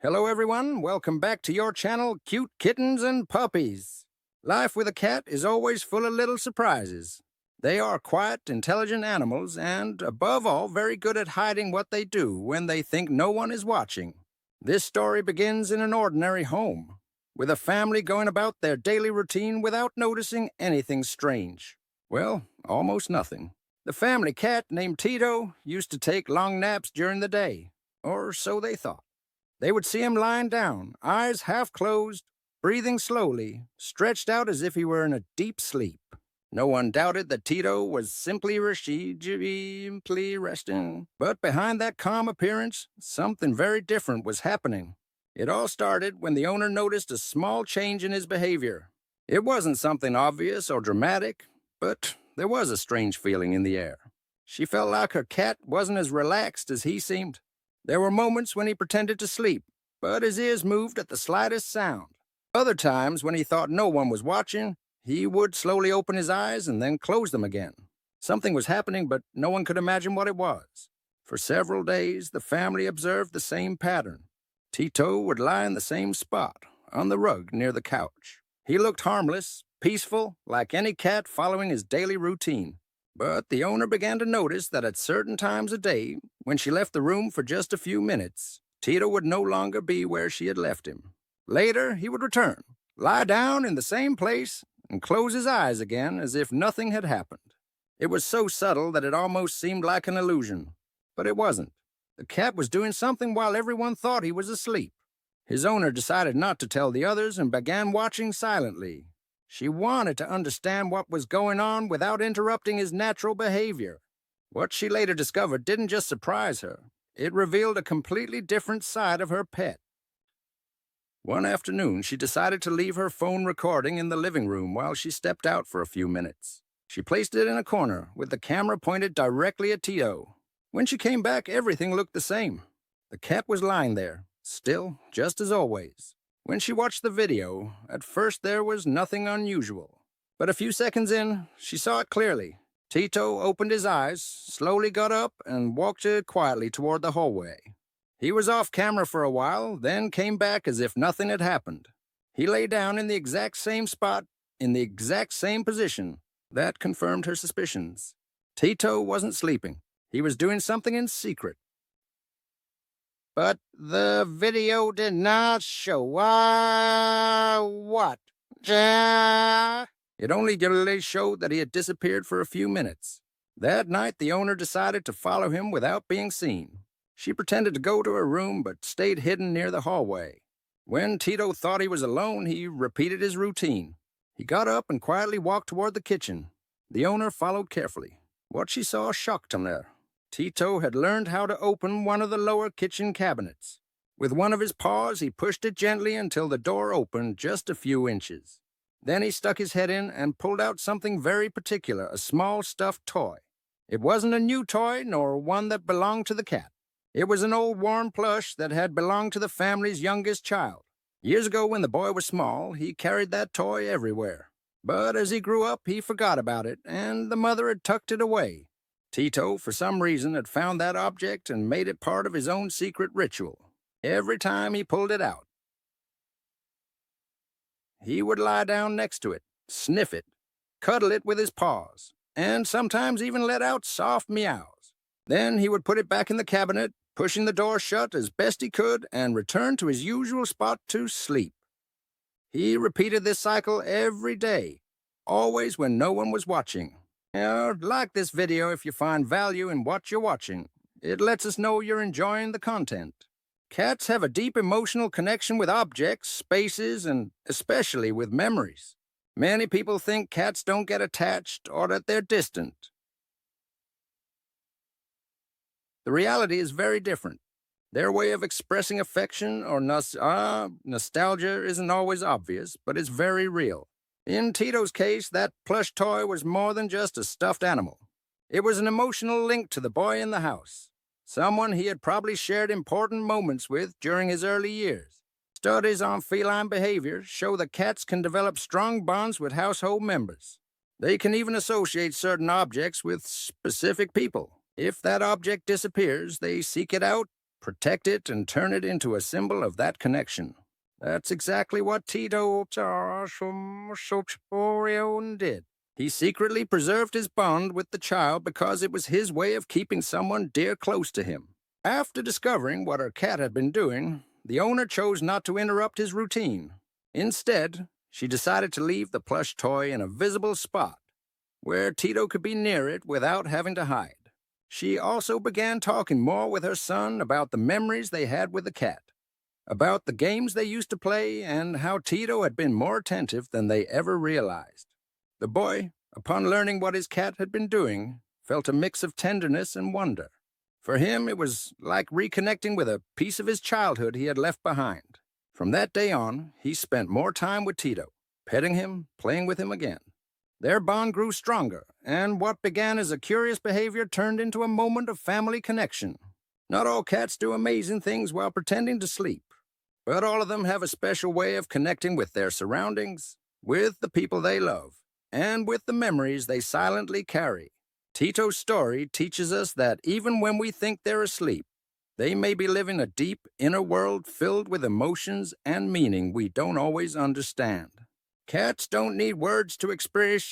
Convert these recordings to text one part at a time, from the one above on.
Hello everyone, welcome back to your channel, Cute Kittens and Puppies. Life with a cat is always full of little surprises. They are quiet, intelligent animals and, above all, very good at hiding what they do when they think no one is watching. This story begins in an ordinary home, with a family going about their daily routine without noticing anything strange. Well, almost nothing. The family cat, named Tito, used to take long naps during the day, or so they thought. They would see him lying down, eyes half closed, breathing slowly, stretched out as if he were in a deep sleep. No one doubted that Tito was simply resting. But behind that calm appearance, something very different was happening. It all started when the owner noticed a small change in his behavior. It wasn't something obvious or dramatic, but there was a strange feeling in the air. She felt like her cat wasn't as relaxed as he seemed. There were moments when he pretended to sleep, but his ears moved at the slightest sound. Other times, when he thought no one was watching, he would slowly open his eyes and then close them again. Something was happening, but no one could imagine what it was. For several days, the family observed the same pattern. Tito would lie in the same spot, on the rug near the couch. He looked harmless, peaceful, like any cat following his daily routine. But the owner began to notice that at certain times a day, when she left the room for just a few minutes, Tito would no longer be where she had left him. Later, he would return, lie down in the same place, and close his eyes again as if nothing had happened. It was so subtle that it almost seemed like an illusion. But it wasn't. The cat was doing something while everyone thought he was asleep. His owner decided not to tell the others and began watching silently. She wanted to understand what was going on without interrupting his natural behavior. What she later discovered didn't just surprise her. It revealed a completely different side of her pet. One afternoon, she decided to leave her phone recording in the living room while she stepped out for a few minutes. She placed it in a corner, with the camera pointed directly at Tito. When she came back, everything looked the same. The cat was lying there, still, just as always. When she watched the video, at first there was nothing unusual. But a few seconds in, she saw it clearly. Tito opened his eyes, slowly got up, and walked quietly toward the hallway. He was off camera for a while, then came back as if nothing had happened. He lay down in the exact same spot, in the exact same position. That confirmed her suspicions. Tito wasn't sleeping. He was doing something in secret. But the video did not show what? It only really showed that he had disappeared for a few minutes. That night, the owner decided to follow him without being seen. She pretended to go to her room, but stayed hidden near the hallway. When Tito thought he was alone, he repeated his routine. He got up and quietly walked toward the kitchen. The owner followed carefully. What she saw shocked him there. Tito had learned how to open one of the lower kitchen cabinets. With one of his paws, he pushed it gently until the door opened just a few inches. Then he stuck his head in and pulled out something very particular, a small stuffed toy. It wasn't a new toy, nor one that belonged to the cat. It was an old worn plush that had belonged to the family's youngest child. Years ago, when the boy was small, he carried that toy everywhere. But as he grew up, he forgot about it, and the mother had tucked it away. Tito, for some reason, had found that object and made it part of his own secret ritual. Every time he pulled it out, he would lie down next to it, sniff it, cuddle it with his paws, and sometimes even let out soft meows. Then he would put it back in the cabinet, pushing the door shut as best he could, and return to his usual spot to sleep. He repeated this cycle every day, always when no one was watching. Like this video if you find value in what you're watching. It lets us know you're enjoying the content. Cats have a deep emotional connection with objects, spaces, and especially with memories. Many people think cats don't get attached or that they're distant. The reality is very different. Their way of expressing affection or nostalgia isn't always obvious, but it's very real. In Tito's case, that plush toy was more than just a stuffed animal. It was an emotional link to the boy in the house, someone he had probably shared important moments with during his early years. Studies on feline behavior show that cats can develop strong bonds with household members. They can even associate certain objects with specific people. If that object disappears, they seek it out, protect it, and turn it into a symbol of that connection. That's exactly what Tito did. He secretly preserved his bond with the child because it was his way of keeping someone dear close to him. After discovering what her cat had been doing, the owner chose not to interrupt his routine. Instead, she decided to leave the plush toy in a visible spot, where Tito could be near it without having to hide. She also began talking more with her son about the memories they had with the cat, about the games they used to play, and how Tito had been more attentive than they ever realized. The boy, upon learning what his cat had been doing, felt a mix of tenderness and wonder. For him, it was like reconnecting with a piece of his childhood he had left behind. From that day on, he spent more time with Tito, petting him, playing with him again. Their bond grew stronger, and what began as a curious behavior turned into a moment of family connection. Not all cats do amazing things while pretending to sleep, but all of them have a special way of connecting with their surroundings, with the people they love, and with the memories they silently carry. Tito's story teaches us that even when we think they're asleep, they may be living a deep inner world filled with emotions and meaning we don't always understand. Cats don't need words to express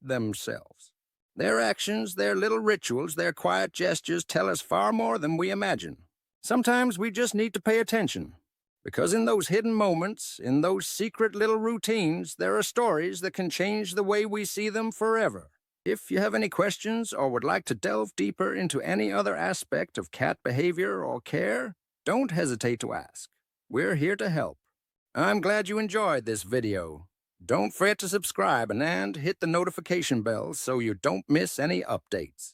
themselves. Their actions, their little rituals, their quiet gestures tell us far more than we imagine. Sometimes we just need to pay attention, because in those hidden moments, in those secret little routines, there are stories that can change the way we see them forever. If you have any questions or would like to delve deeper into any other aspect of cat behavior or care, don't hesitate to ask. We're here to help. I'm glad you enjoyed this video. Don't forget to subscribe and hit the notification bell so you don't miss any updates.